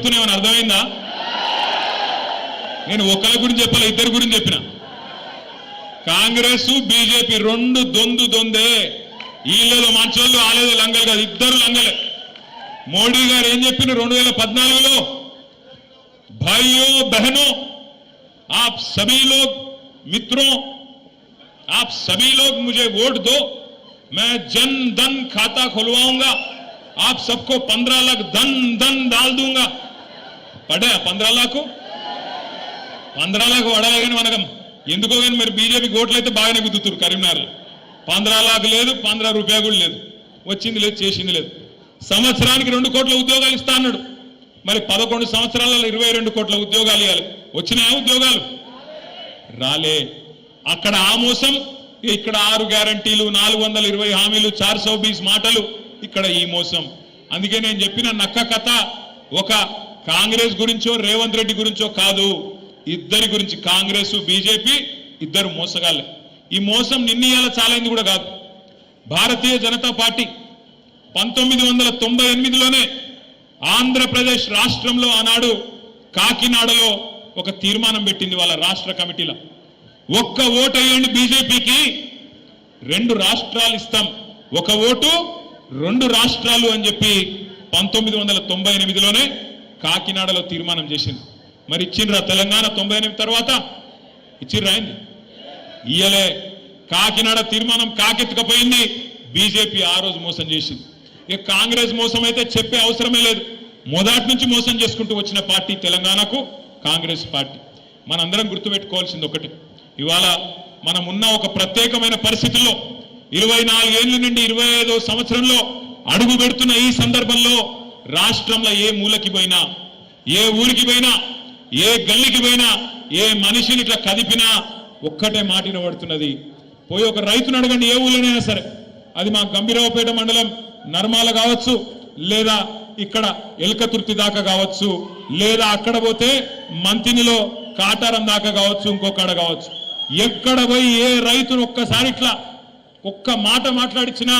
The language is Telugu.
చెప్తున్నామని అర్థమైందా? నేను ఒకరి గురించి చెప్పాలి, ఇద్దరి గురించి చెప్పిన. కాంగ్రెస్ బీజేపీ రెండు దొందే. ఈళ్ళలో మంచోళ్ళు, ఆలేదో లంగలు కాదు, ఇద్దరు లంగలే. మోడీ గారు ఏం చెప్పిన 2014లో, भाइयों बहनों आप सभी लोग मित्रों आप सभी लोग मुझे वोट दो, मैं जन धन खाता खुलवाऊंगा, आप सबको 15 लाख धन डाल दूंगा. पढ़े 15 लाख పడాలి కానీ మనకం ఎందుకో కానీ మరి బీజేపీ ఓట్లు అయితే బాగానే గుద్దుతున్నారు కరీంనగర్లో. 15 లాఖ లేదు, 15 రూపాయలు కూడా లేదు, వచ్చింది లేదు, చేసింది లేదు. సంవత్సరానికి 2 కోట్ల ఉద్యోగాలు ఇస్తా అన్నాడు. మరి 11 సంవత్సరాలలో 22 కోట్ల ఉద్యోగాలు ఇవ్వాలి. వచ్చినాయా ఉద్యోగాలు? రాలే. అక్కడ ఆ మోసం, ఇక్కడ 6 గ్యారంటీలు, 420 హామీలు, 420 మాటలు, ఇక్కడ ఈ మోసం. అందుకే నేను చెప్పిన నక్క కథ ఒక కాంగ్రెస్ గురించో రేవంత్ రెడ్డి గురించో కాదు, ఇద్దరి గురించి. కాంగ్రెస్ బీజేపీ ఇద్దరు మోసగాళ్ళే. ఈ మోసం నిన్నీయాల చాలైంది కూడా కాదు. భారతీయ జనతా పార్టీ 1998లోనే ఆంధ్రప్రదేశ్ రాష్ట్రంలో ఆనాడు కాకినాడలో ఒక తీర్మానం పెట్టింది వాళ్ళ రాష్ట్ర కమిటీలో. ఒక్క ఓటు వేయండి బీజేపీకి, 2 రాష్ట్రాలు ఇస్తాం, ఒక ఓటు 2 రాష్ట్రాలు అని చెప్పి 1998లోనే కాకినాడలో తీర్మానం చేసింది. మరి ఇచ్చిండ్రా తెలంగాణ 98 తర్వాత? ఇచ్చిండ్రా అయింది? ఇయ్యలే. కాకినాడ తీర్మానం కాకెత్తుకపోయింది. బీజేపీ ఆ రోజు మోసం చేసింది. ఇక కాంగ్రెస్ మోసం అయితే చెప్పే అవసరమే లేదు. మొదటి నుంచి మోసం చేసుకుంటూ వచ్చిన పార్టీ తెలంగాణకు కాంగ్రెస్ పార్టీ. మనందరం గుర్తుపెట్టుకోవాల్సింది ఒకటి, ఇవాళ మనం ఉన్న ఒక ప్రత్యేకమైన పరిస్థితుల్లో 24 ఏళ్ల నుండి 25వ సంవత్సరంలో అడుగు పెడుతున్న ఈ సందర్భంలో రాష్ట్రంలో ఏ మూలకి పోయినా, ఏ ఊరికి పోయినా, ఏ గల్లికి పోయినా, ఏ మనిషిని ఇట్లా కదిపినా ఒక్కటే మాట వినబడుతున్నది. పోయి ఒక రైతును అడగండి, ఏ ఊళ్ళోనైనా సరే, అది మా గంభీరావుపేట మండలం నర్మాల కావచ్చు, లేదా ఇక్కడ ఎల్కతుర్తి దాకా కావచ్చు, లేదా అక్కడ పోతే మంతినిలో కాటారం దాకా కావచ్చు, ఇంకొకడ కావచ్చు, ఎక్కడ పోయి ఏ రైతును ఒక్కసారి ఇట్లా ఒక్క మాట మాట్లాడించినా